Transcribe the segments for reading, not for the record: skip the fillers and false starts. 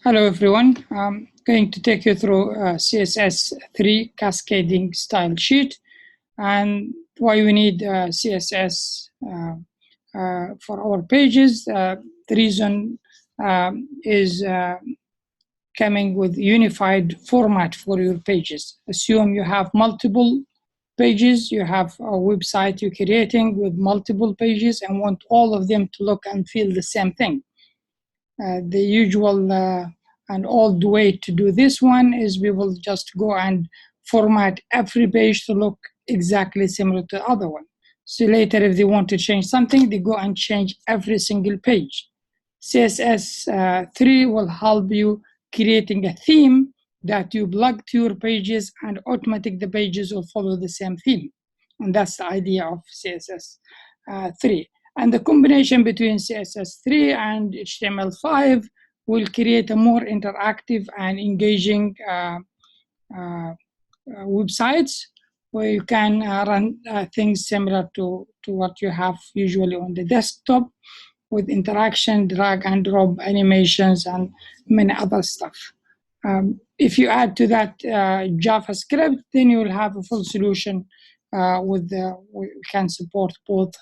Hello everyone, I'm going to take you through CSS3 cascading style sheet and why we need CSS for our pages. The reason is coming with unified format for your pages. Assume you have multiple pages, you have a website you're creating with multiple pages and want all of them to look and feel the same thing. The usual and old way to do this one is we will just go and format every page to look exactly similar to the other one. So later, if they want to change something, they go and change every single page. CSS3 will help you creating a theme that you plug to your pages and automatically the pages will follow the same theme. And that's the idea of CSS3. And the combination between CSS3 and HTML5 will create a more interactive and engaging websites where you can run things similar to what you have usually on the desktop with interaction, drag and drop animations, and many other stuff. If you add to that JavaScript, then you will have a full solution we can support both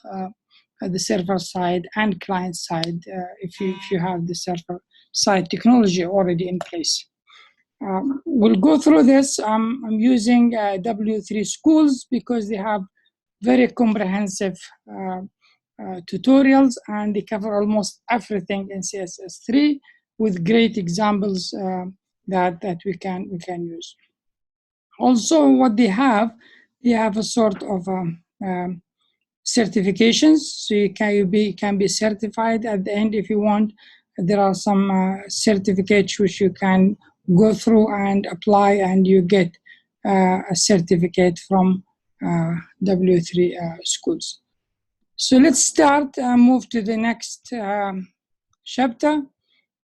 the server side and client side if you have the server side technology already in place. We'll go through this. I'm using W3 schools because they have very comprehensive tutorials and they cover almost everything in CSS3 with great examples that we can use. Also, what they have a sort of certifications, so you can be certified at the end if you want. There are some certificates which you can go through and apply, and you get a certificate from W3 schools. So let's start and move to the next chapter.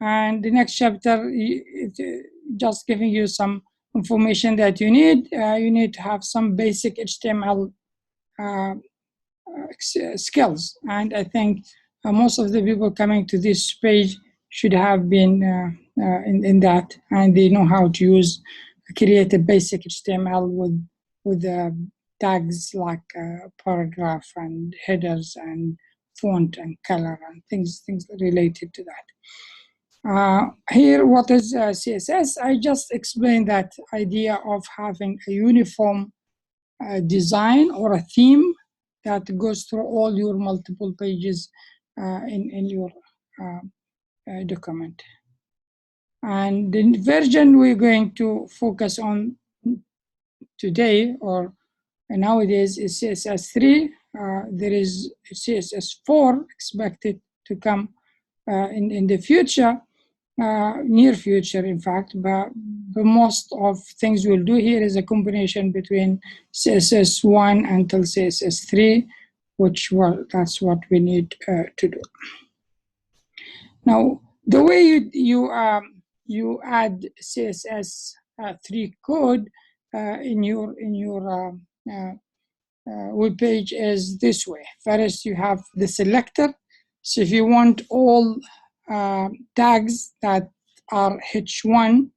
And the next chapter, just giving you some information that you need. You need to have some basic HTML skills. And I think most of the people coming to this page should have been in that, and they know how to create a basic HTML with tags like paragraph and headers and font and color and things related to that. Here, what is CSS? I just explained that idea of having a uniform design or a theme that goes through all your multiple pages in your document. And the version we're going to focus on today or nowadays is CSS3. There is CSS4 expected to come in the future, near future, in fact, but most of things we'll do here is a combination between CSS1 until CSS3, that's what we need to do. Now, the way you add CSS3 code in your web page is this way. First, you have the selector. So if you want all tags that are H1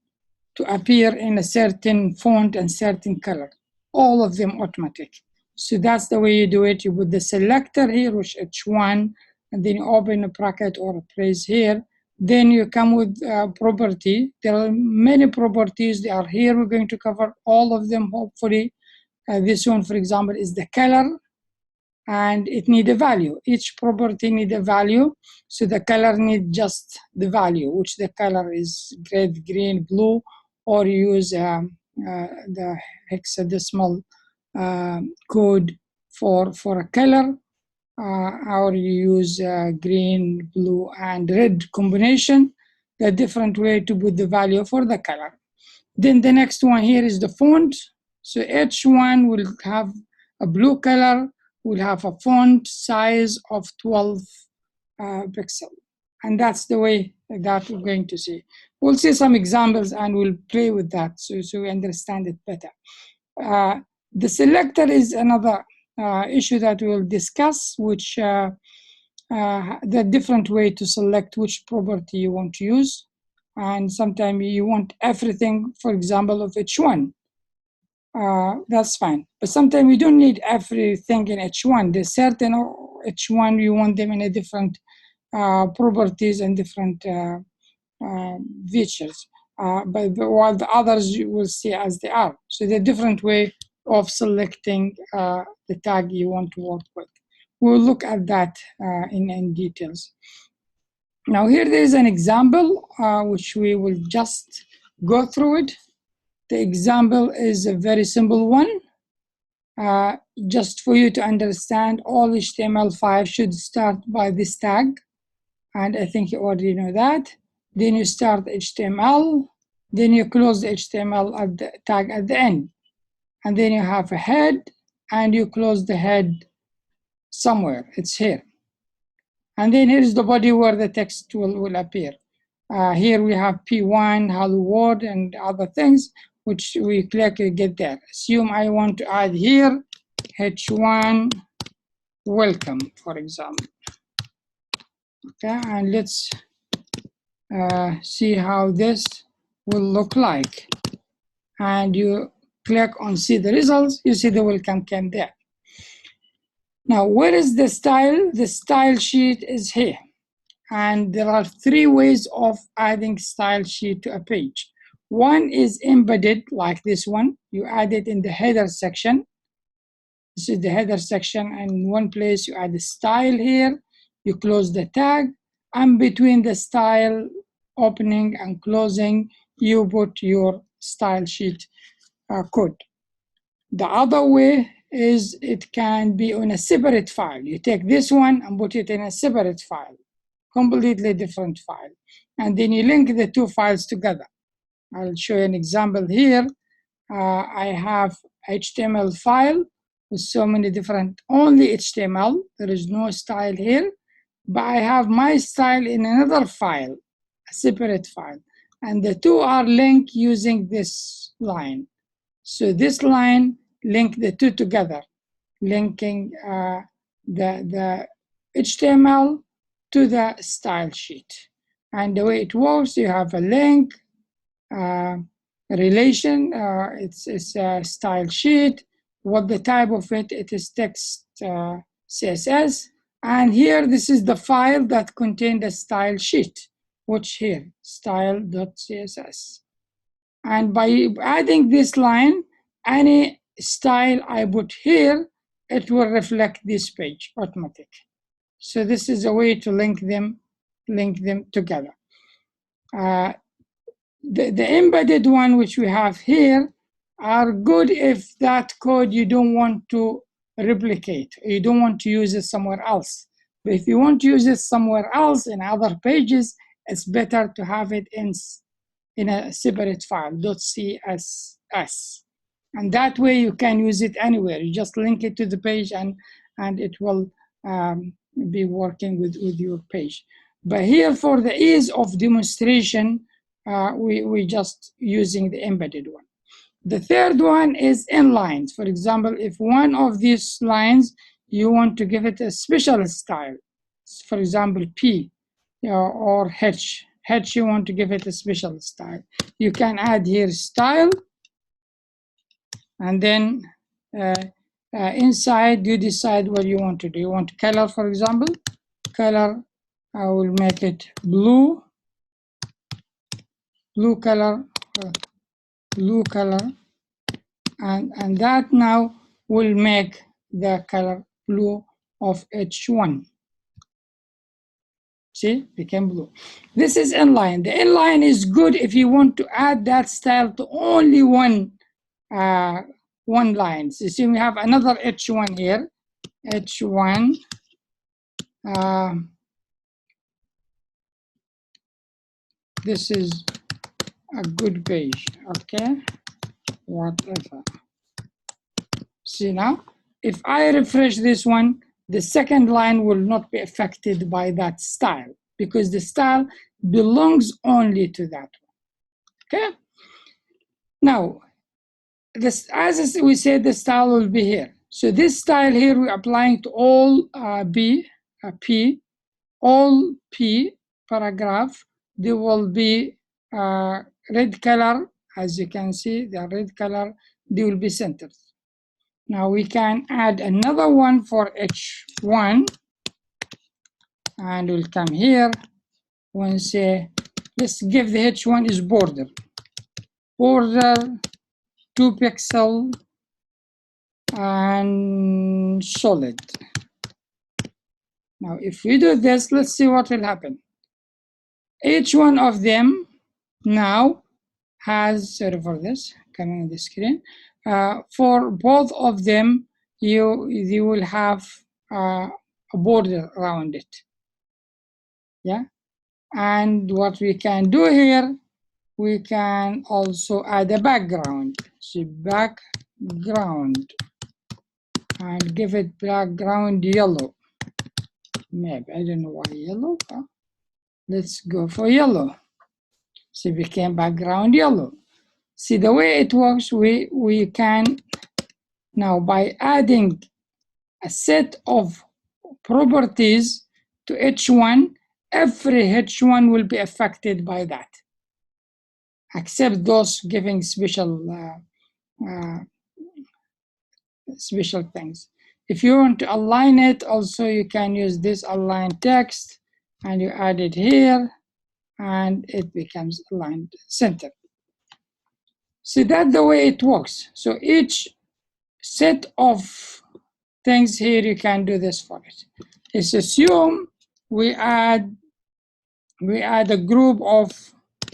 to appear in a certain font and certain color, all of them automatic. So that's the way you do it. You put the selector here, which H1, and then you open a bracket or a brace here. Then you come with property. There are many properties. They are here. We're going to cover all of them, hopefully. This one, for example, is the color, and it needs a value. Each property needs a value. So the color needs just the value, which the color is red, green, blue, or use the hexadecimal code for a color, or you use green, blue, and red combination, the different way to put the value for the color. Then the next one here is the font. So H1 will have a blue color, will have a font size of 12 pixels. And that's the way that we're going to see. We'll see some examples and we'll play with that so we understand it better. The selector is another issue that we'll discuss, which the different way to select which property you want to use. and sometimes you want everything, for example, of H1. That's fine. But sometimes you don't need everything in H1. There's certain H1 you want them in a different properties and different features. But while the others you will see as they are. So the different way of selecting the tag you want to work with. We'll look at that in details. Now here there is an example which we will just go through it. The example is a very simple one. Just for you to understand, all HTML5 should start by this tag. And I think you already know that. Then you start HTML, then you close the HTML at the tag at the end. And then you have a head, and you close the head somewhere. It's here. And then here's the body where the text will appear. Here we have P1, hello world, and other things, which we click and get there. Assume I want to add here H1 welcome, for example. Okay, and let's see how this will look like. And you click on see the results, you see the welcome came there. Now, where is the style? The style sheet is here. And there are three ways of adding style sheet to a page. One is embedded, like this one. You add it in the header section. This is the header section, and in one place you add the style here. You close the tag, and between the style opening and closing, you put your style sheet code. The other way is it can be on a separate file. You take this one and put it in a separate file, completely different file. And then you link the two files together. I'll show you an example here. I have HTML file with so many different, only HTML. There is no style here. But I have my style in another file, a separate file. And the two are linked using this line. So this line link the two together, linking the HTML to the style sheet. And the way it works, you have a link, relation, it's a style sheet. What the type of it is text CSS. And here, this is the file that contains the style sheet, which here, style.css. And by adding this line, any style I put here, it will reflect this page automatic. So this is a way to link them together. The embedded one which we have here are good if that code you don't want to replicate. You don't want to use it somewhere else. But if you want to use it somewhere else in other pages, it's better to have it in a separate file, .css. And that way you can use it anywhere. You just link it to the page and it will be working with your page. But here for the ease of demonstration, we just using the embedded one. The third one is inlines. For example, if one of these lines, you want to give it a special style, for example, P or H. H, you want to give it a special style. You can add here style, and then inside you decide what you want to do. You want color, for example. Color, I will make it blue. Blue color, and that now will make the color blue of H1. See, became blue. This is inline. The inline is good if you want to add that style to only one line. So see, we have another H1 here. H1. This is a good page, okay? Whatever. See now, if I refresh this one, the second line will not be affected by that style because the style belongs only to that one, okay? Now, this, as we said, the style will be here. So this style here, we're applying to all P paragraph. There will be red color, as you can see, the red color, they will be centered. Now we can add another one for H1, and we'll come here and say, let's give the H1 is border 2 pixel and solid. Now if we do this, let's see what will happen. Each one of them now has, sorry for this, coming on the screen, for both of them, you will have a border around it. Yeah, and what we can do here, we can also add a background. So background, and give it background yellow. Maybe, I don't know why yellow. Let's go for yellow. So it became background yellow. See the way it works, we can now, by adding a set of properties to H1, every H1 will be affected by that, except those giving special things. If you want to align it, also you can use this align text, and you add it here, and it becomes aligned center. See, that's the way it works. So each set of things here, you can do this for it. Let's assume we add a group of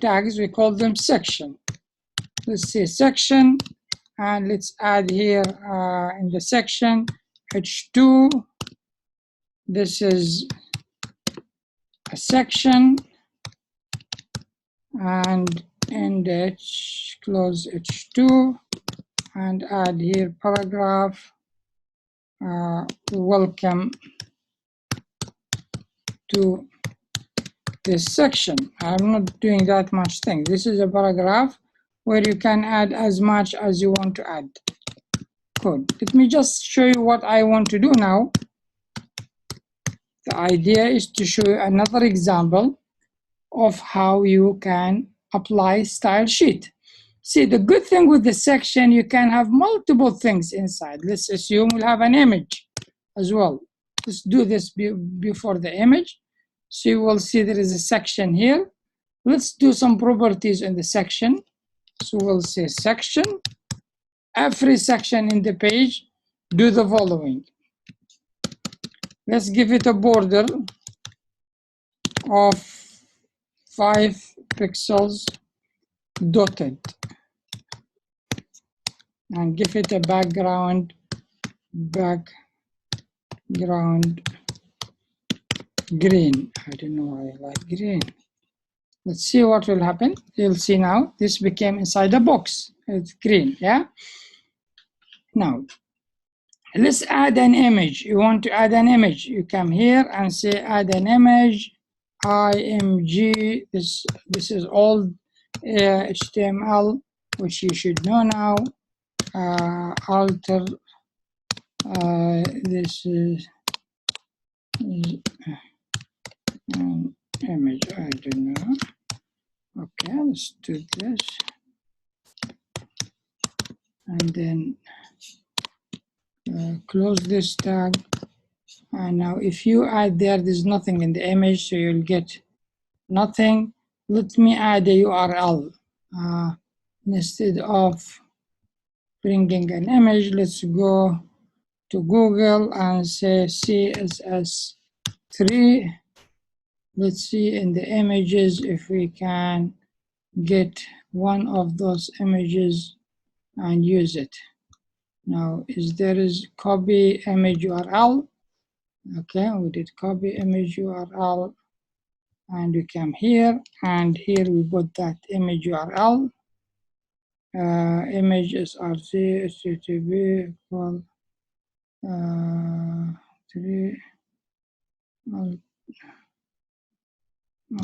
tags, we call them section. Let's say section, and let's add here in the section H2. This is a section, and end H, close H2, and add here paragraph, welcome to this section. I'm not doing that much thing. This is a paragraph where you can add as much as you want to add code. Let me just show you what I want to do now. The idea is to show you another example of how you can apply style sheet. See, the good thing with the section, you can have multiple things inside. Let's assume we'll have an image as well. Let's do this before the image. So you will see there is a section here. Let's do some properties in the section. So we'll say section. Every section in the page, do the following. Let's give it a border of 5 pixels dotted, and give it a background green. I don't know why I like green. Let's see what will happen. You'll see now this became inside a box. It's green. Yeah. Now let's add an image. You want to add an image, you come here and say add an image, img. This is old HTML, which you should know now. Alter this is an image. I don't know. Okay, let's do this, and then close this tag. And now if you add there's nothing in the image, so you'll get nothing. Let me add a URL. Instead of bringing an image, let's go to Google and say CSS3. Let's see in the images if we can get one of those images and use it. Now, there is copy image URL. Okay, we did copy image URL, and we come here, and here we put that image URL. Image is RC HTTP equal 3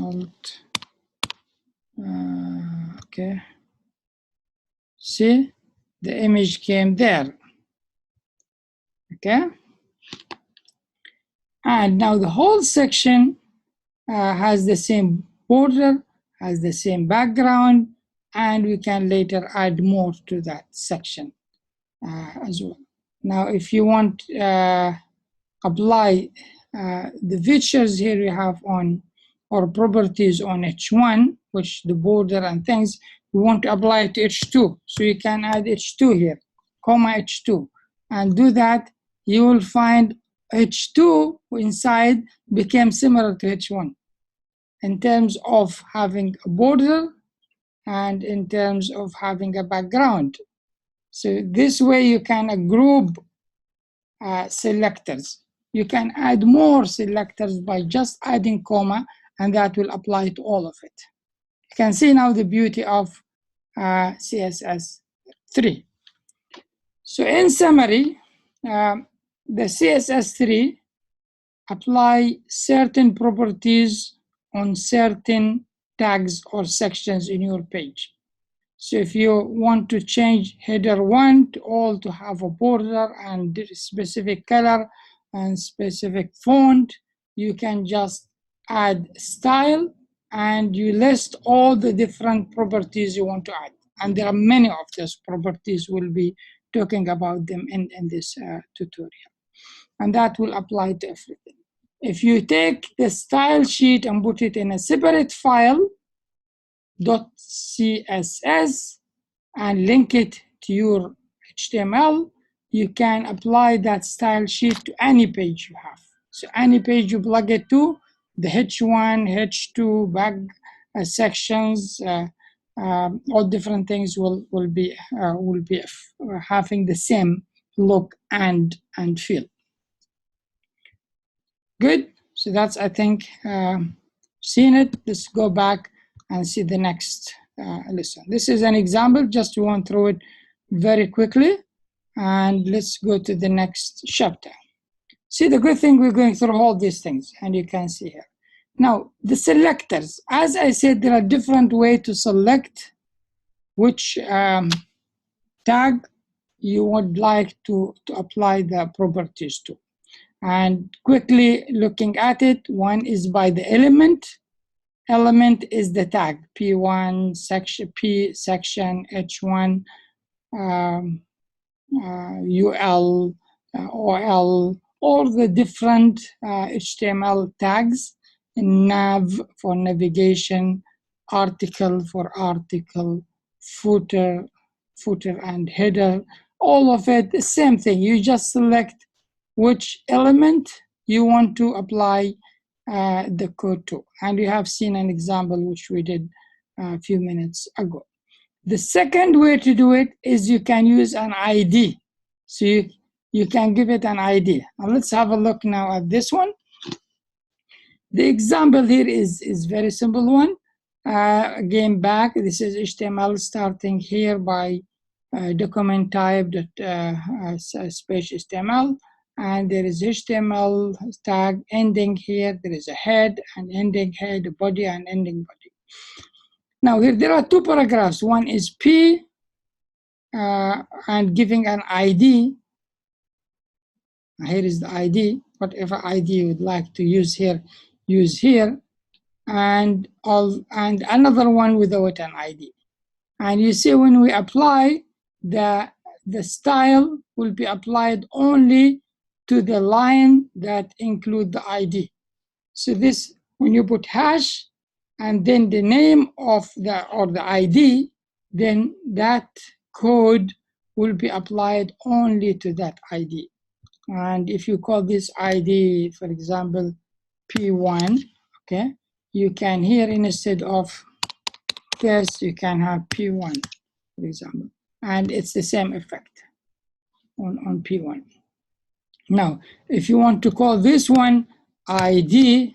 alt okay. See, the image came there. Okay, and now the whole section has the same border has the same background, and we can later add more to that section as well. Now, if you want apply the features here you have on, or properties on H1, which the border and things, we want to apply it to H2. So you can add H2 here, comma H2, and do that. You will find H2 inside became similar to H1 in terms of having a border and in terms of having a background. So this way you can group selectors. You can add more selectors by just adding comma, and that will apply to all of it. You can see now the beauty of CSS3. So in summary, the CSS3 apply certain properties on certain tags or sections in your page. So if you want to change header 1 to all to have a border and specific color and specific font, you can just add style and you list all the different properties you want to add. And there are many of those properties. We'll be talking about them in this tutorial. And that will apply to everything. If you take the style sheet and put it in a separate file, .css, and link it to your HTML, you can apply that style sheet to any page you have. So any page you plug it to, the H1, H2, back sections, all different things will be having the same look and feel. Good. So that's, I think, seen it. Let's go back and see the next lesson. This is an example, just to run through it very quickly. And let's go to the next chapter. See, the good thing, we're going through all these things, and you can see here. Now, the selectors. As I said, there are different ways to select which tag you would like to apply the properties to. And quickly looking at it, one is by the element. Element is the tag, P1, section, P, section, H1, UL, OL, all the different HTML tags, nav for navigation, article for article, footer and header, all of it, the same thing. You just select which element you want to apply the code to. And you have seen an example which we did a few minutes ago. The second way to do it is you can use an ID. So you can give it an ID. And let's have a look now at this one. The example here is very simple one. Again, back, this is HTML starting here by document type space HTML. And there is HTML tag ending here. There is a head and ending head, a body and ending body. Now here there are two paragraphs. One is P and giving an ID. Here is the ID. Whatever ID you would like to use here, use here. And another one without an ID. And you see when we apply, the style will be applied only to the line that include the ID. So this, when you put hash and then the name of the ID, then that code will be applied only to that ID. And if you call this ID, for example, P1, okay, you can here instead of this, you can have P1, for example, and it's the same effect on P1. Now, if you want to call this one ID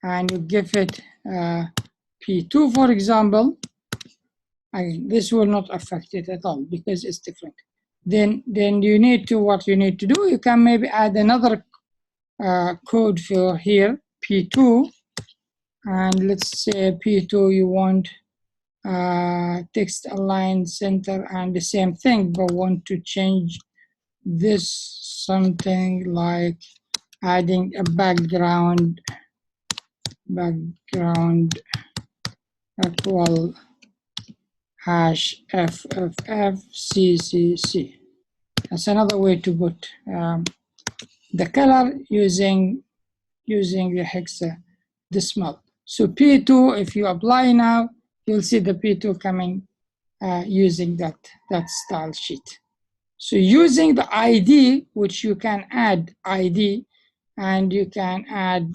and you give it P2, for example, this will not affect it at all because it's different. Then you need to, what you need to do, you can maybe add another code for here, P2, and let's say P2 you want text align center and the same thing, but want to change this something like adding a background equal hash FFFCCC. That's another way to put the color using the hexadecimal. So P2, if you apply now, you'll see the P2 coming using that style sheet. So using the ID, which you can add ID, and you can add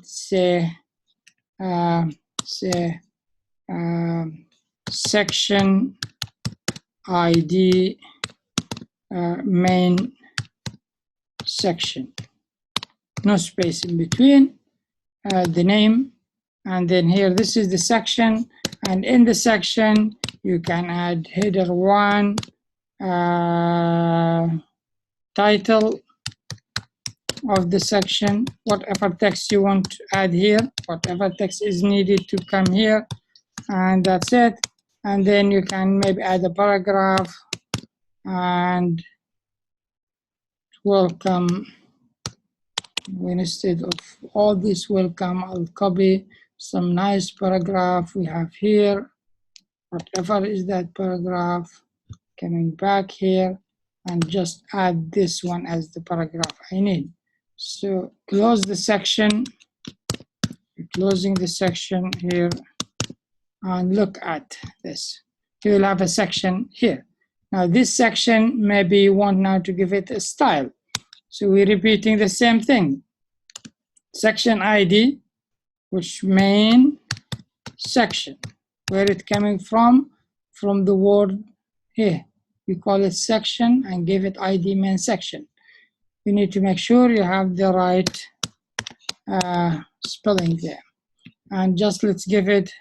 section ID main section, no space in between, the name, and then here this is the section, and in the section you can add header 1, title of the section, whatever text you want to add here, whatever text is needed to come here, and that's it. And then you can maybe add a paragraph and welcome. Instead of all this welcome, I'll copy some nice paragraph we have here, whatever is that paragraph, coming back here and just add this one as the paragraph I need. So close the section, closing the section here, and look at this. You will have a section here. Now this section, maybe you want now to give it a style. So we're repeating the same thing. Section ID, which main section. Where it coming from? From the word here. We call it section and give it ID main section. You need to make sure you have the right spelling there. And just let's give it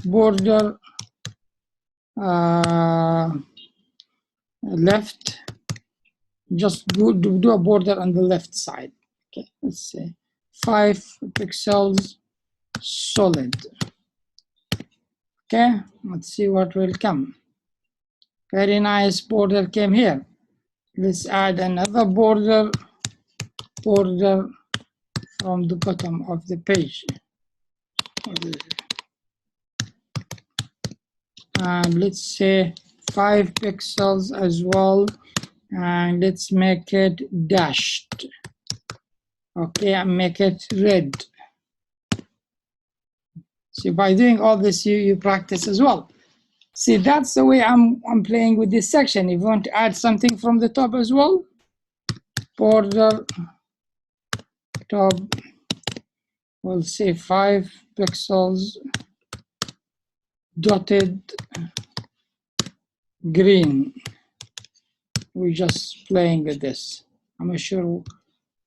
border left. Just do a border on the left side. Okay, let's say 5 pixels solid. Okay, let's see what will come. Very nice border came here. Let's add another border from the bottom of the page. And let's say 5 pixels as well, and let's make it dashed. Okay, and make it red. So by doing all this, you practice as well. See, that's the way I'm playing with this section. If you want to add something from the top as well, border top, we'll say 5 pixels dotted green. We're just playing with this. I'm not sure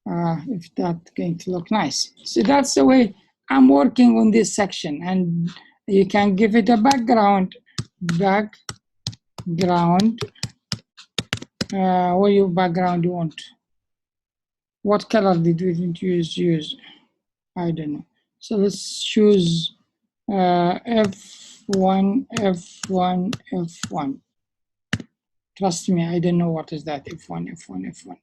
if that's going to look nice. So that's the way I'm working on this section, and you can give it a background. What your background you want? What color did we use? I don't know. So let's choose F1, F1, F1. Trust me, I don't know what is that F1, F1, F1.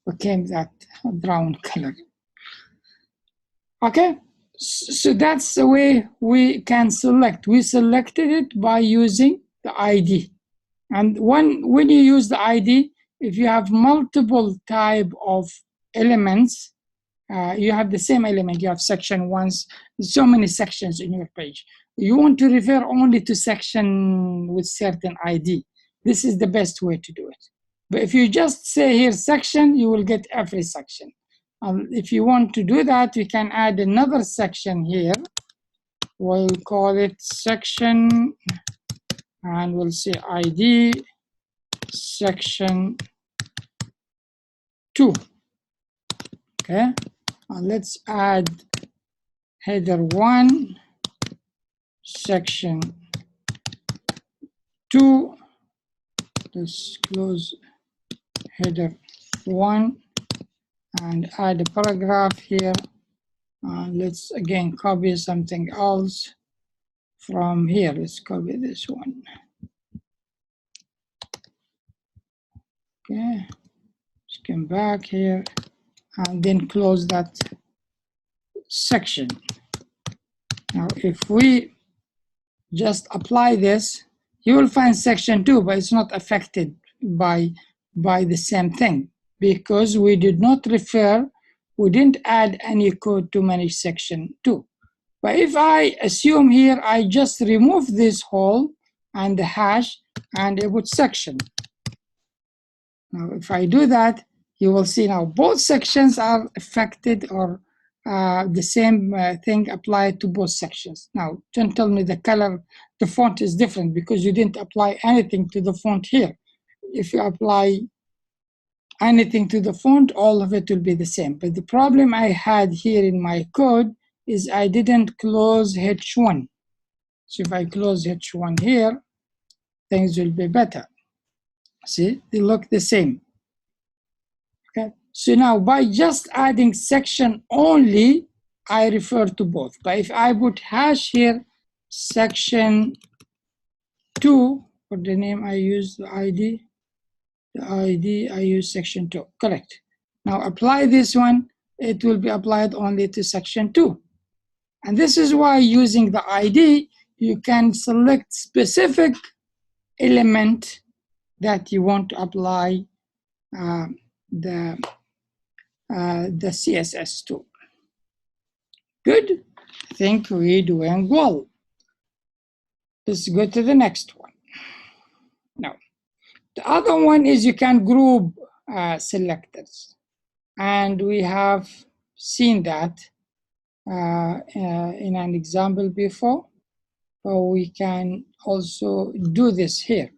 Became that brown color. Okay, so that's the way we can select. We selected it by using the ID. And when you use the ID, if you have multiple type of elements, you have the same element, you have section ones, so many sections in your page. You want to refer only to section with certain ID. This is the best way to do it. But if you just say here section, you will get every section. If you want to do that, we can add another section here. We'll call it section, and we'll say ID section 2. Okay, and let's add header 1 section 2. Let's close header 1 and add a paragraph here. Let's again copy something else from here. Let's copy this one. Okay, let's come back here and then close that section. Now if we just apply this, you will find section 2, but it's not affected by the same thing because we did not refer, we didn't add any code to manage section 2. But if I assume here, I just remove this whole and the hash and I put section. Now, if I do that, you will see now both sections are affected, or the same thing applied to both sections. Now, don't tell me the color, the font is different because you didn't apply anything to the font here. If you apply anything to the font, all of it will be the same. But the problem I had here in my code is I didn't close H1. So if I close H1 here, things will be better. See, they look the same. Okay, so now by just adding section only, I refer to both. But if I put hash here, section 2, for the name I use, the ID I use section 2, correct. Now apply this one, it will be applied only to section 2. And this is why using the ID, you can select specific element that you want to apply the CSS to. Good. I think we're doing well. Let's go to the next one. Now, the other one is you can group selectors. And we have seen that in an example before. But we can also do this here.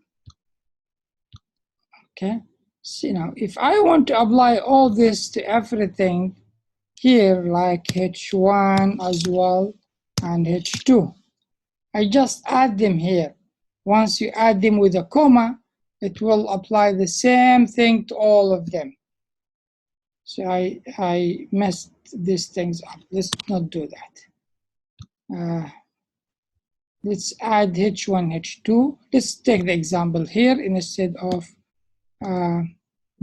Okay. See now, if I want to apply all this to everything here, like H1 as well and H2, I just add them here. Once you add them with a comma, it will apply the same thing to all of them. So I messed these things up. Let's not do that. Let's add H1, H2. Let's take the example here instead of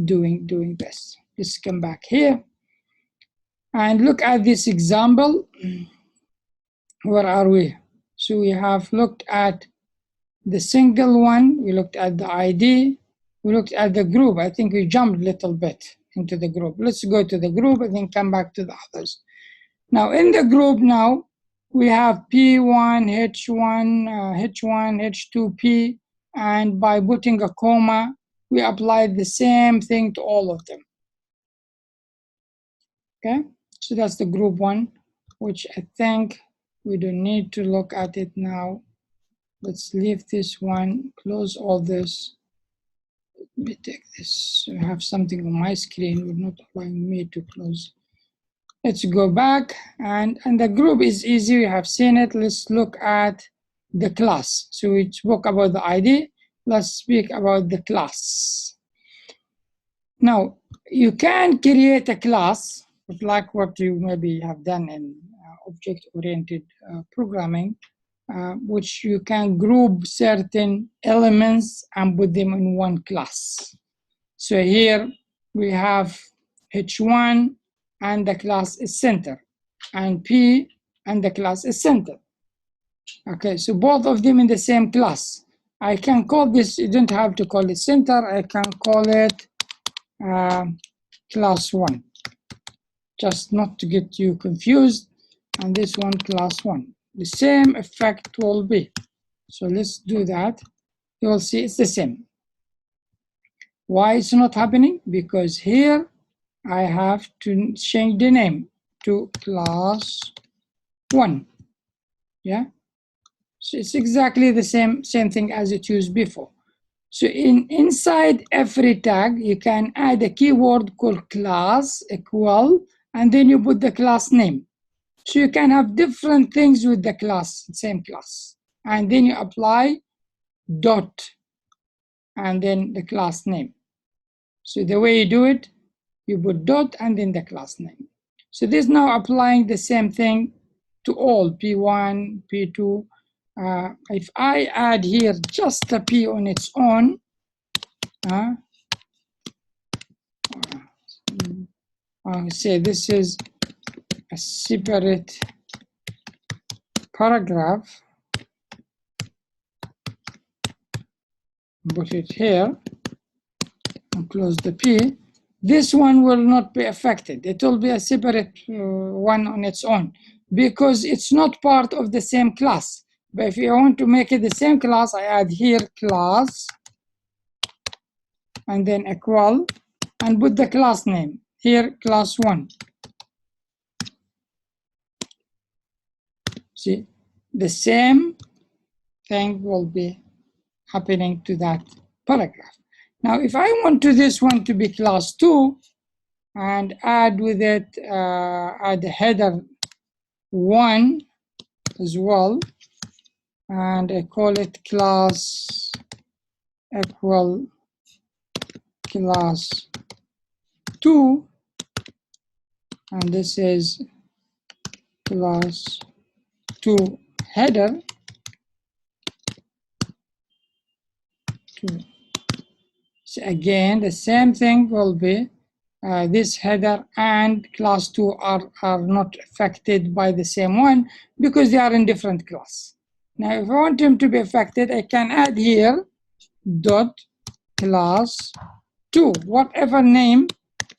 doing this. Let's come back here and look at this example. Where are we? So we have looked at the single one, we looked at the ID, we looked at the group. I think we jumped a little bit into the group. Let's go to the group and then come back to the others. Now in the group now, we have P1, H1, H1, H2P, and by putting a comma, we applied the same thing to all of them. Okay, so that's the group one, which I think we don't need to look at it now. Let's leave this one, close all this. Let me take this. I have something on my screen, will not allowing me to close. Let's go back, and the group is easy, we have seen it. Let's look at the class. So we spoke about the ID, let's speak about the class. Now, you can create a class, like what you maybe have done in object-oriented programming, which you can group certain elements and put them in one class. So here we have H1 and the class is center, and P and the class is center. Okay, so both of them in the same class. I can call this, you don't have to call it center, I can call it class 1, just not to get you confused, and this one class 1. The same effect will be. So let's do that. You will see it's the same. Why it's not happening? Because here I have to change the name to class 1. Yeah. So it's exactly the same thing as it used before. So inside every tag, you can add a keyword called class equal, and then you put the class name. So you can have different things with the class, same class. And then you apply dot, and then the class name. So the way you do it, you put dot and then the class name. So this is now applying the same thing to all P1, P2. If I add here just a P on its own, I'll say this is a separate paragraph. put it here, and close the P. This one will not be affected. It will be a separate one on its own because it's not part of the same class. But if you want to make it the same class, I add here class and then equal and put the class name here, class 1. See, the same thing will be happening to that paragraph. Now, if I want to this one to be class 2 and add with it, add the header 1 as well, and I call it class equal class 2, and this is class 2 header 2. So again, the same thing will be this header and class 2 are not affected by the same one because they are in different class. Now, if I want them to be affected, I can add here dot class 2. Whatever name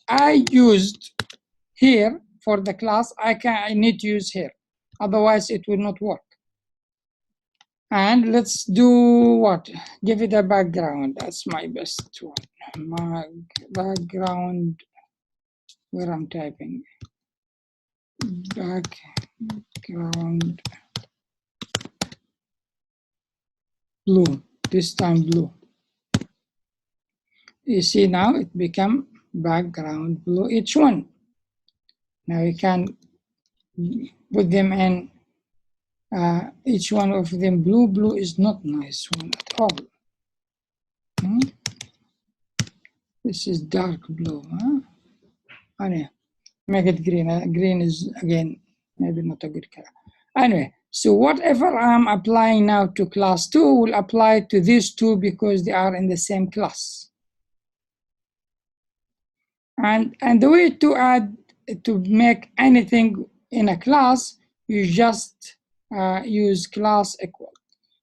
I used here for the class, I need to use here. Otherwise, it will not work. And let's do what? Give it a background. That's my best one. My background, where I'm typing. Background blue. This time blue. You see now it become background blue each one. Now you can put them in each one of them blue. Blue is not nice one at all. This is dark blue. Anyway, make it green. Green is again maybe not a good color. Anyway, so whatever I'm applying now to class 2 will apply to these two because they are in the same class. And the way to make anything in a class, you just use class equal.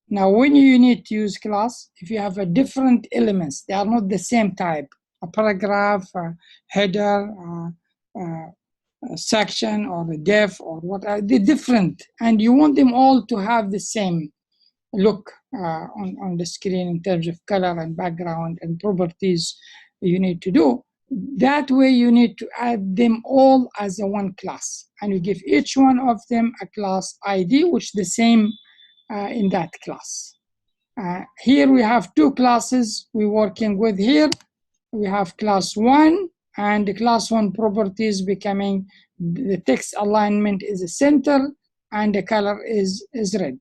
Now, when you need to use class, if you have a different elements, they are not the same type, a paragraph, a header, a section, or a def, or what are they different, and you want them all to have the same look on the screen in terms of color and background and properties you need to do. That way you need to add them all as a one class, and you give each one of them a class ID, which the same in that class. Here we have two classes we're working with here. We have class 1 and the class 1 properties becoming the text alignment is a center and the color is red.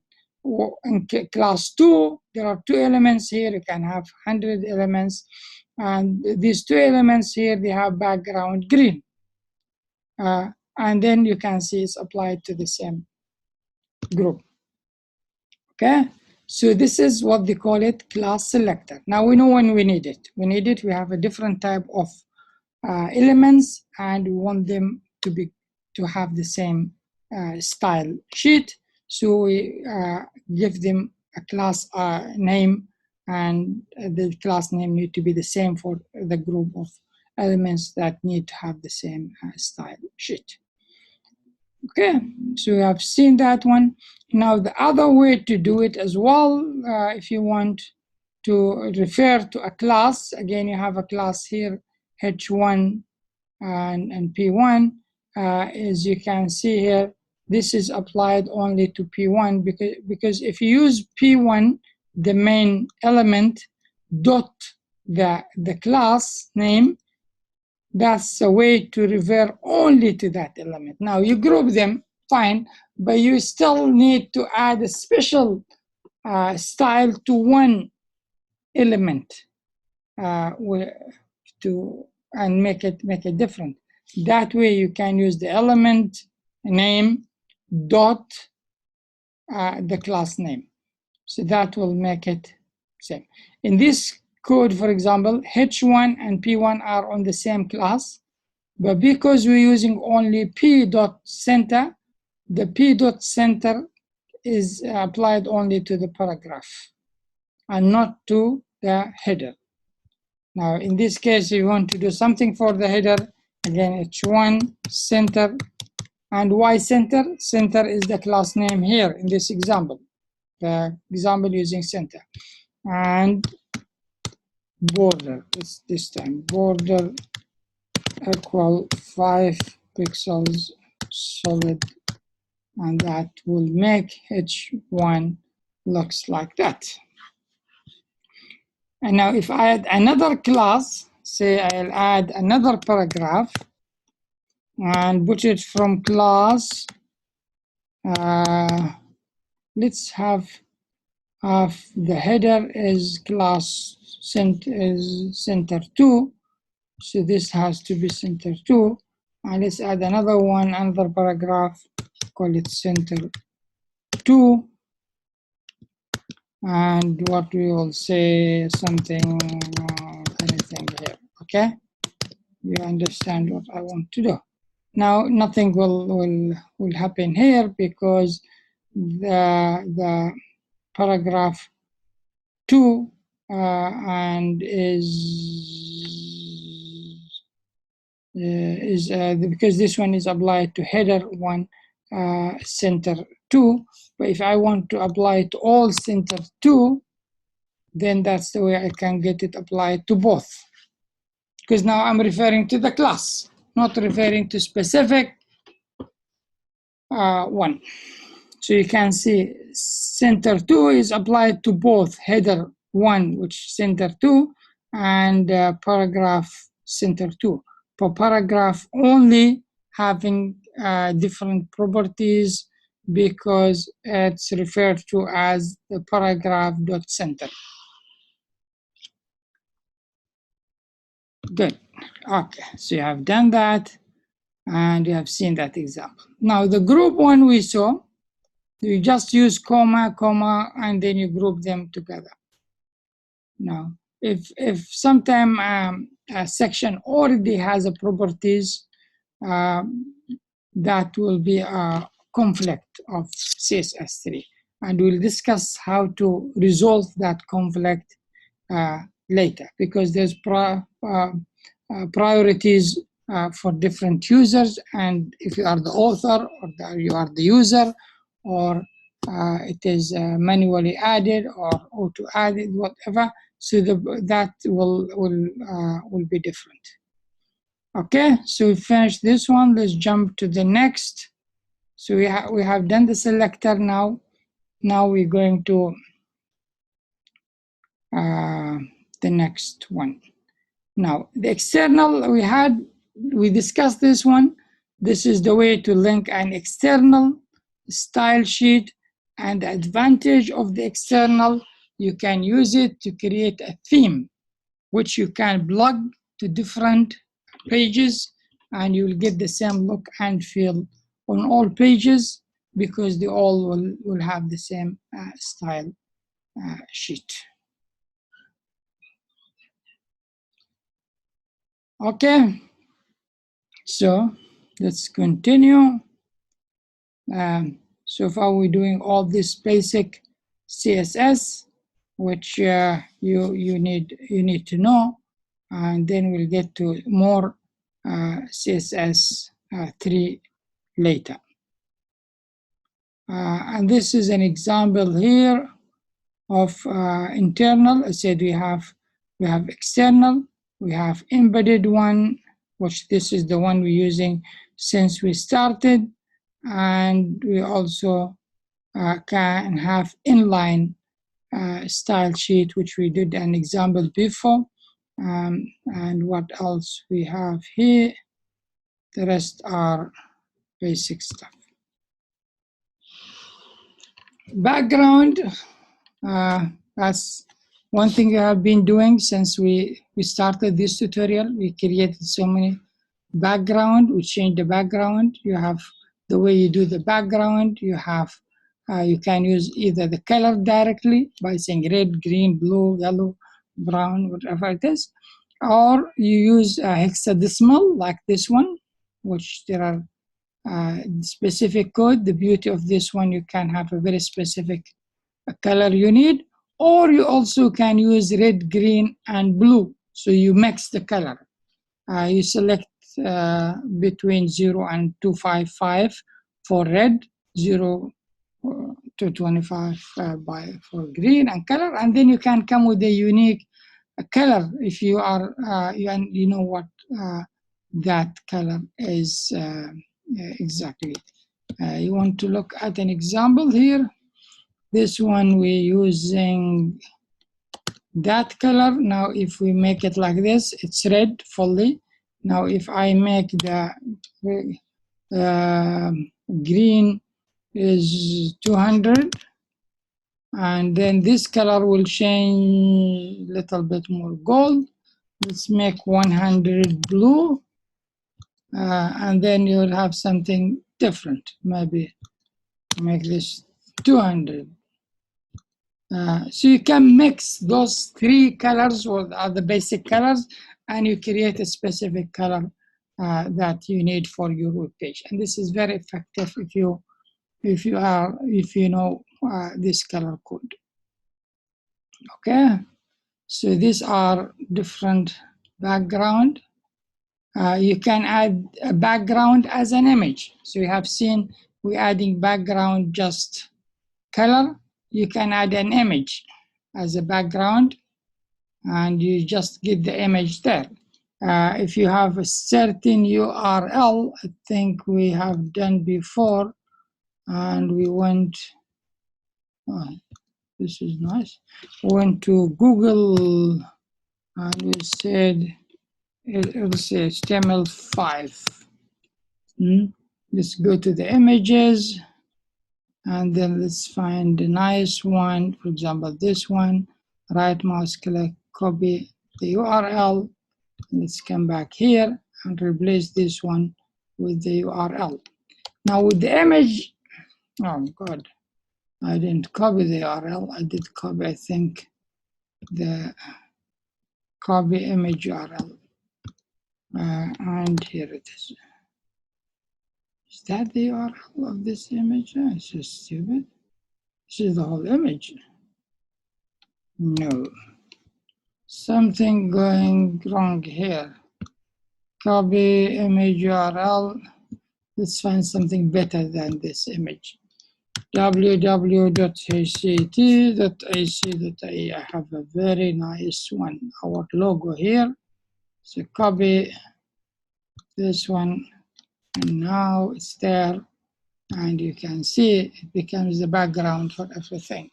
In class 2, there are two elements here. You can have 100 elements. And these two elements here, they have background green. And then you can see it's applied to the same group. Okay, so this is what they call it, class selector. Now we know when we need it. We need it, we have a different type of elements and we want them to have the same style sheet. So we give them a class name, and the class name need to be the same for the group of elements that need to have the same style sheet. Okay, so we have seen that one. Now the other way to do it as well, if you want to refer to a class, again you have a class here, H1 and P1. As you can see here, this is applied only to P1 because if you use P1, the main element, dot the class name, that's a way to refer only to that element. Now you group them, fine, but you still need to add a special style to one element and make it different. That way you can use the element name dot the class name. So that will make it same. In this code, for example, H1 and P1 are on the same class, but because we're using only P dot center, the P dot center is applied only to the paragraph and not to the header. Now, in this case, you want to do something for the header. Again, h1 center. And why center? Center is the class name here in this example. The example using center. And border, it's this time, border equal 5 pixels solid. And that will make h1 looks like that. And now if I add another class, say I'll add another paragraph and put it from class, let's have the header is class center 2, so this has to be center 2, and let's add another one, another paragraph, call it center 2, and what we will say something, anything here. Okay, you understand what I want to do. Now nothing will happen here because the paragraph 2 and because this one is applied to header 1 center 2, but if I want to apply it to all center 2, then that's the way I can get it applied to both, because now I'm referring to the class, not referring to specific one. So you can see center 2 is applied to both header 1, which center 2, and paragraph center 2. For paragraph only having different properties because it's referred to as the paragraph.center. Good. Okay, so you have done that and you have seen that example. Now the group one we saw, you just use comma, comma, and then you group them together. Now, if sometime a section already has a properties, that will be a conflict of CSS3. And we'll discuss how to resolve that conflict later, because there's priorities for different users, and if you are the author or you are the user, or it is manually added or auto added, whatever. So that will be different. Okay, so we finished this one. Let's jump to the next. So we have done the selector now. Now we're going to the next one. Now the external we discussed this one. This is the way to link an external style sheet, and the advantage of the external, you can use it to create a theme which you can plug to different pages, and you will get the same look and feel on all pages because they all will have the same style sheet. Okay, so let's continue. So far we're doing all this basic CSS, which you need to know, and then we'll get to more CSS3 later. And this is an example here of internal. I said we have external, we have embedded one, which this is the one we're using since we started, and we also can have inline style sheet, which we did an example before. And what else we have here? The rest are basic stuff. Background, that's one thing we have been doing since we started this tutorial. We created so many background. We changed the background. You have the way you do the background. You have you can use either the color directly by saying red, green, blue, yellow, brown, whatever it is, or you use hexadecimal like this one, which there are specific code. The beauty of this one, you can have a very specific color you need, or you also can use red, green, and blue. So you mix the color. You select between 0 and 255 for red, 0 to 25 for green and color, and then you can come with a unique color if you are you know what that color is exactly. You want to look at an example here. This one we're using that color. Now if we make it like this, it's red fully. Now if I make the green is 200, and then this color will change a little bit more gold. Let's make 100 blue, and then you'll have something different. Maybe make this 200. So you can mix those three colors, or are the basic colors, and you create a specific color that you need for your web page. And this is very effective if you know this color code. Okay, so these are different background. You can add a background as an image. So you have seen we're adding background just color. You can add an image as a background, and you just get the image there. If you have a certain URL, I think we have done before, and we went, oh, this is nice, went to Google, and we said, it'll say HTML5. Let's go to the images, and then let's find a nice one. For example, this one. Right mouse click, copy the URL. Let's come back here and replace this one with the URL. Now with the image, oh God, I didn't copy the URL. I did copy, I think, the copy image URL. And here it is. Is that the URL of this image? Oh, it's so stupid. This is the whole image. No. Something going wrong here. Copy image URL. Let's find something better than this image. www.act.ac.ie. I have a very nice one. Our logo here. So copy this one, and now it's there, and you can see it becomes the background for everything.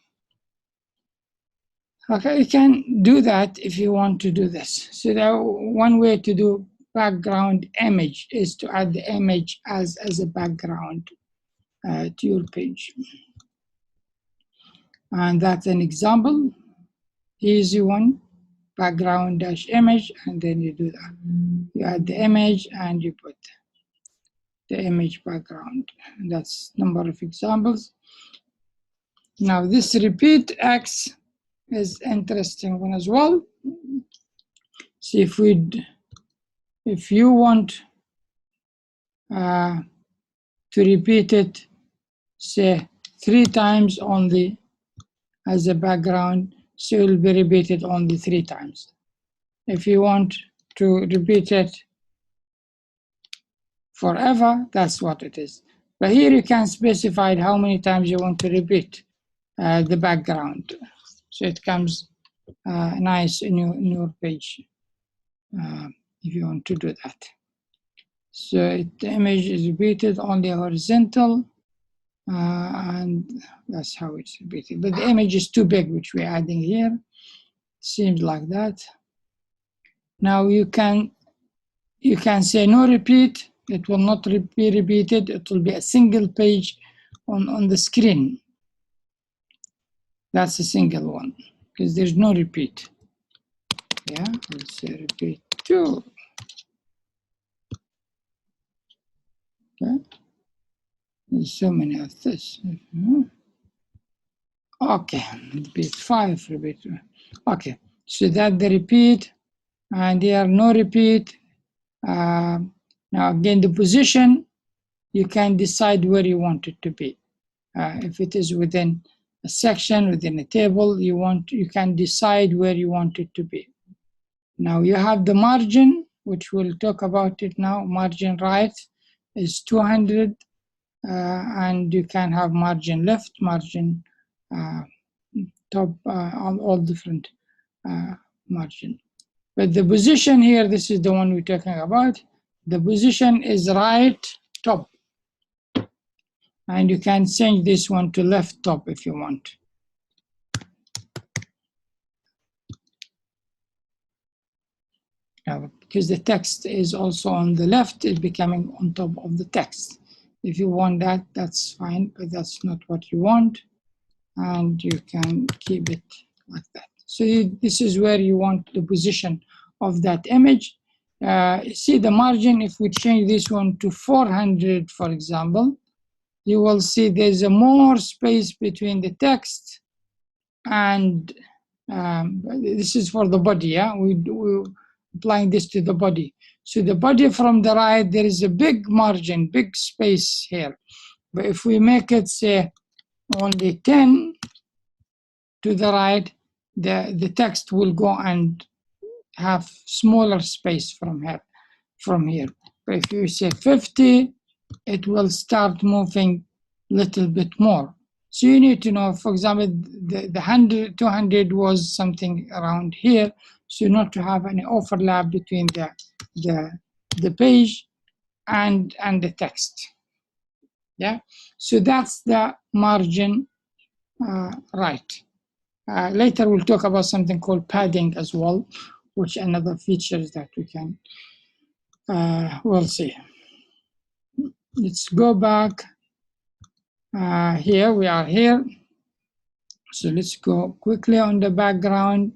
Okay, you can do that if you want to do this. So one way to do background image is to add the image as a background to your page. And that's an example, easy one, background dash image, and then you do that. You add the image and you put the image background. And that's number of examples. Now this repeat X is interesting one as well. So if you want to repeat it, say 3 times only as a background, so it will be repeated only 3 times. If you want to repeat it forever, that's what it is. But here you can specify how many times you want to repeat the background. So it comes nice in your page if you want to do that. So the image is repeated only horizontal, and that's how it's repeated. But the image is too big, which we're adding here. Seems like that. Now you can say no repeat. It will not be repeated. It will be a single page on the screen. That's a single one because there's no repeat. Yeah, let's say repeat 2. Okay. There's so many of this. Okay, repeat 5, repeat 2. Okay, so that the repeat, and there are no repeat. Now again, the position, you can decide where you want it to be. If it is within a section within a table, you can decide where you want it to be. Now you have the margin, which we'll talk about it now. Margin right is 200, and you can have margin left, margin top, all different margin. But the position here, this is the one we're talking about. The position is right top. And you can change this one to left top if you want. Now, because the text is also on the left, it's becoming on top of the text. If you want that, that's fine, but that's not what you want. And you can keep it like that. So this is where you want the position of that image. See the margin, if we change this one to 400, for example, you will see there's a more space between the text and this is for the body, yeah? We're applying this to the body. So the body from the right, there is a big margin, big space here. But if we make it, say, only 10 to the right, the text will go and have smaller space from here. But if you say 50, it will start moving a little bit more. So you need to know, for example, the 200 was something around here, so not to have any overlap between the page and the text. Yeah, so that's the margin right. Later we'll talk about something called padding as well, which another features that we can we'll see. Let's go back. Here we are here. So let's go quickly on the background.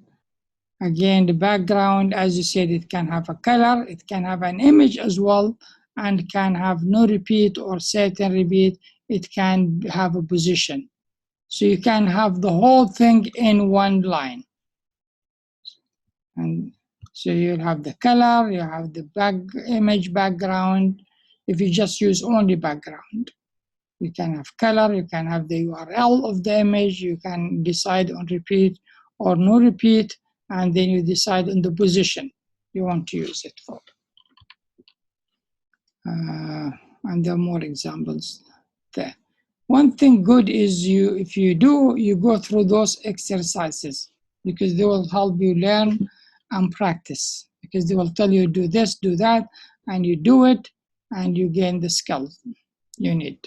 Again, the background, as you said, it can have a color, it can have an image as well, and can have no repeat or certain repeat. It can have a position. So you can have the whole thing in one line. And so you'll have the color, you have the image background. If you just use only background, you can have color, you can have the URL of the image, you can decide on repeat or no repeat, and then you decide on the position you want to use it for. And there are more examples there. One thing good is if you go through those exercises, because they will help you learn and practice, because they will tell you do this, do that, and you do it, and you gain the skills you need.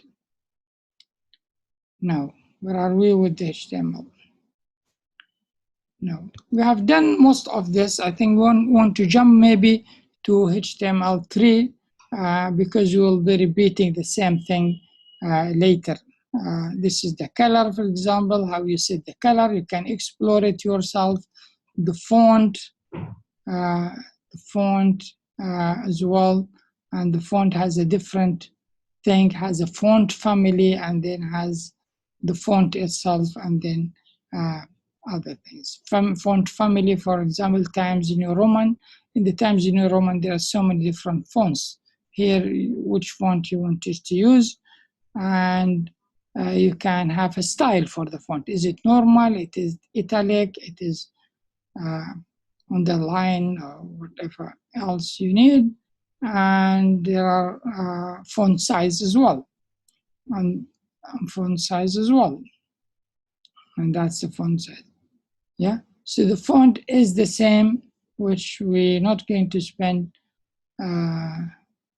Now, where are we with the HTML? No, we have done most of this. I think we want to jump maybe to HTML3 because we will be repeating the same thing later. This is the color, for example, how you set the color. You can explore it yourself. The font as well, and the font has a different thing, has a font family, and then has the font itself, and then other things. Font family, for example, Times New Roman. In the Times New Roman, there are so many different fonts. Here, which font you want to use, and you can have a style for the font. Is it normal? It is italic? It is underline, or whatever else you need. And there are font size as well, and font size as well. And that's the font size. Yeah, so the font is the same, which we're not going to spend a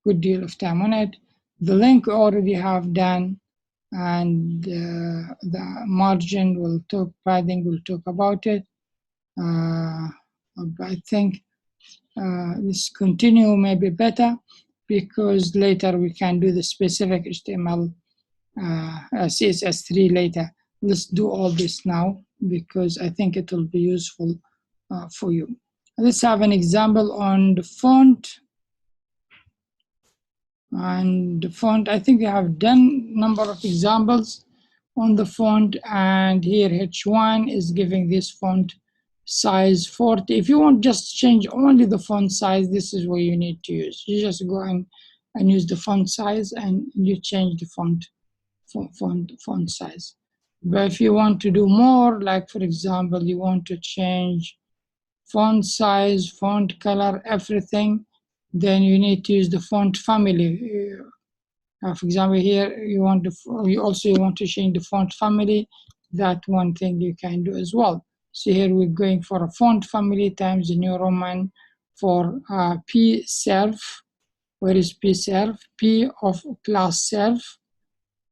good deal of time on it. The link already have done, and the margin will talk, padding will talk about it. I think this continue may be better, because later we can do the specific HTML CSS3 later. Let's do all this now, because I think it will be useful for you. Let's have an example on the font. And the font, I think we have done a number of examples on the font, and here H1 is giving this font size 40. If you want just change only the font size, this is what you need to use. You just go and use the font size, and you change the font size. But if you want to do more, like for example, you want to change font size, font color, everything, then you need to use the font family. For example, here you want to, you want to change the font family. That one thing you can do as well. So here we're going for a font family times the New Roman for P self. Where is P self? P of class self.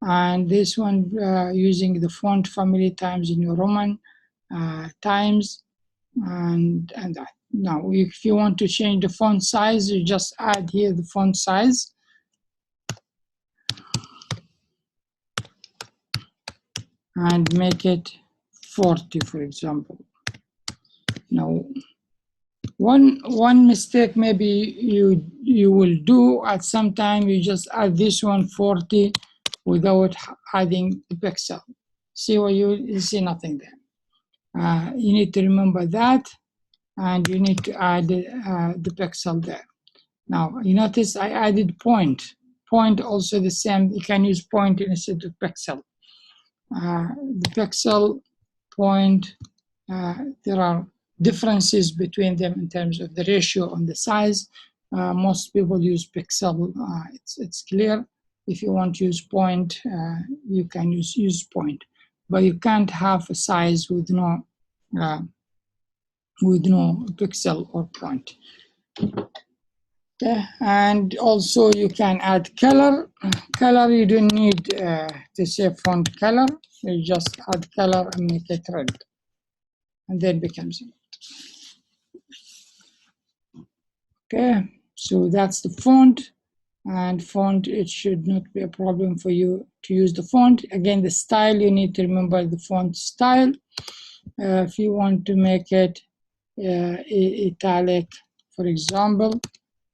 And this one using the font family times the New Roman times and that. Now, if you want to change the font size, you just add here the font size. And make it 40, for example. Now, one mistake maybe you will do at some time, you just add this one 40 without adding the pixel. See what you see nothing there. You need to remember that, and you need to add the pixel there. Now, you notice I added point. Point also the same. You can use point instead of pixel. The pixel, point, there are differences between them in terms of the ratio on the size. Most people use pixel. It's clear. If you want to use point, you can use point, but you can't have a size with no pixel or point. Okay. And also you can add color. Color, you don't need to say font color. You just add color and make it red, and then it becomes red. Okay, so that's the font. And font, it should not be a problem for you to use the font. Again, the style, you need to remember the font style. If you want to make it italic, for example,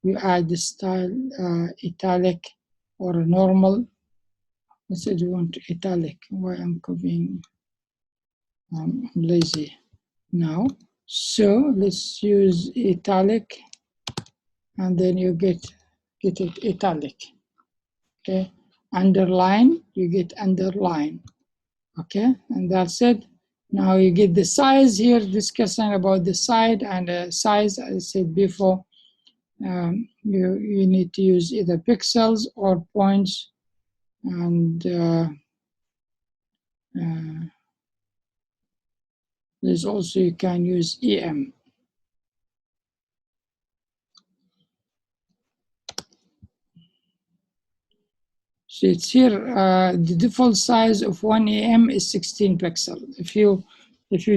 you add the style italic or normal. Let's say you want italic. Why I'm copying? I'm lazy now. So let's use italic, and then you get it italic. Okay, underline, you get underline. Okay, and that's it. Now you get the size here, discussing about the size, and size, as I said before, you need to use either pixels or points, and there's also, you can use EM. So it's here, the default size of one EM is 16 pixels. If you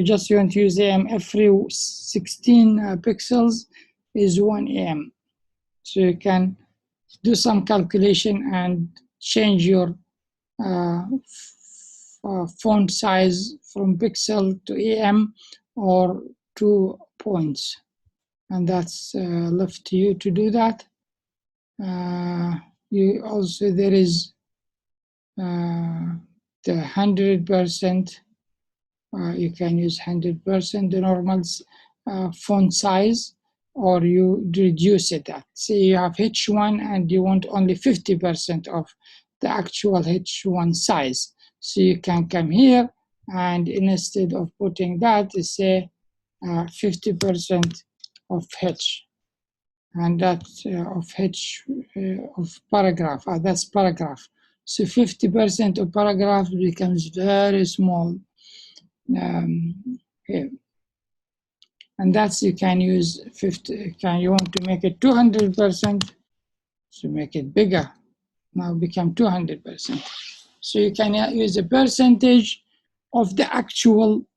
just want to use EM, every 16 pixels is one EM. So you can do some calculation and change your font size from pixel to EM or to points. And that's left to you to do that. You also, there is the 100%. You can use 100% the normal font size, or you reduce it. Say you have H1 and you want only 50% of the actual H1 size. So you can come here, and instead of putting that, you say 50% of H. And that of H of paragraph, that's paragraph. So 50% of paragraph becomes very small here. And that's, you can use 50, you want to make it 200%, so make it bigger, now become 200%. So you can use a percentage of the actual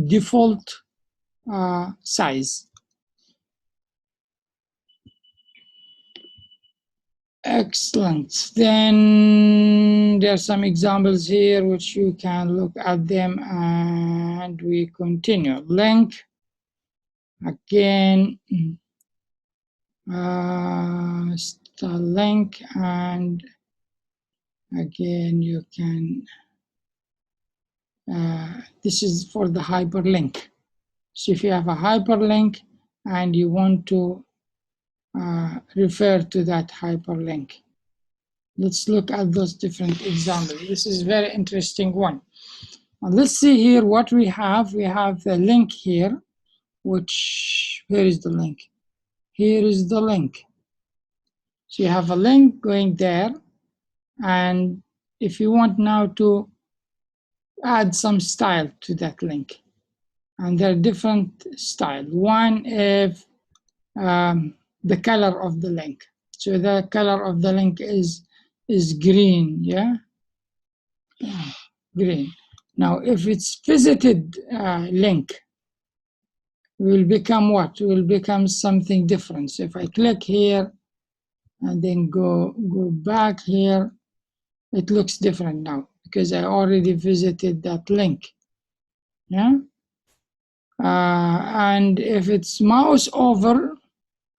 default size. Excellent. Then there are some examples here which you can look at them, and we continue. Link, again, style link, and again you can, this is for the hyperlink. So if you have a hyperlink and you want to refer to that hyperlink, let's look at those different examples. This is a very interesting one. Let's see here what we have. We have the link here, which, where is the link? Here is the link. So you have a link going there, and if you want now to add some style to that link, and there are different styles. One is the color of the link. So the color of the link is green, yeah, green. Now, if it's visited link, will become what? Will become something different. So if I click here and then go back here, it looks different now because I already visited that link. Yeah. And if it's mouse over,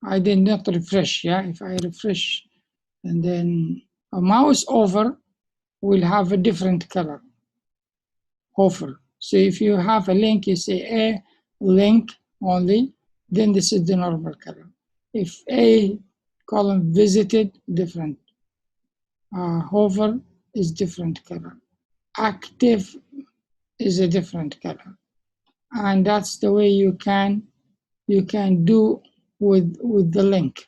I did not refresh. Yeah. If I refresh and then a mouse over will have a different color. Hover. So if you have a link, you say a link only, then this is the normal color. If a column visited, different. Hover is different color. Active is a different color. And that's the way you can do with the link.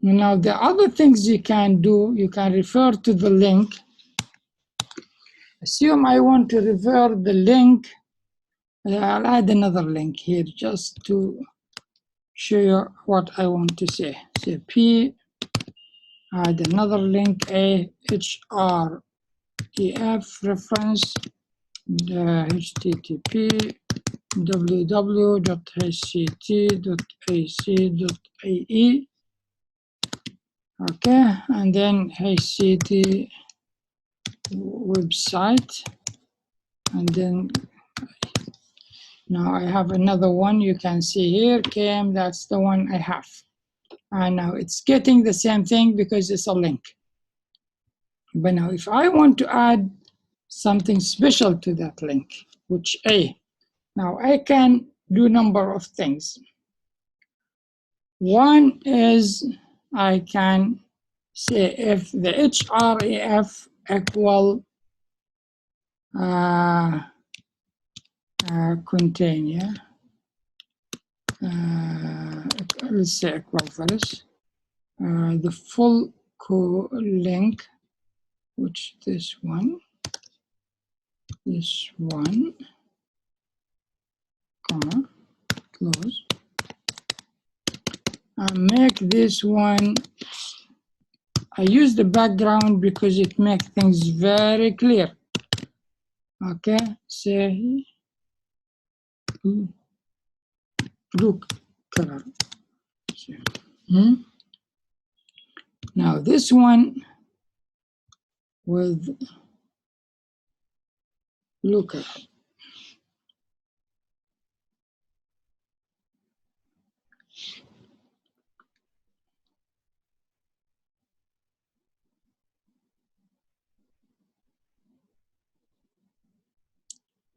Now the other things you can do, you can refer to the link. Assume I want to refer the link. I'll add another link here just to show you what I want to say. Say P, add another link, a href reference, the http www.hct.ac.ae. Okay, and then HCT website, and then now I have another one you can see here, KM, that's the one I have. And now it's getting the same thing because it's a link. But now if I want to add something special to that link, which now I can do a number of things. One is I can say if the href equal contain, yeah. Let's say equal first. The full link, which this one, comma, close, and make this one. I use the background because it makes things very clear. Okay, say blue color. Now this one with blue color.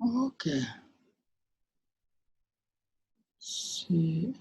Okay. See.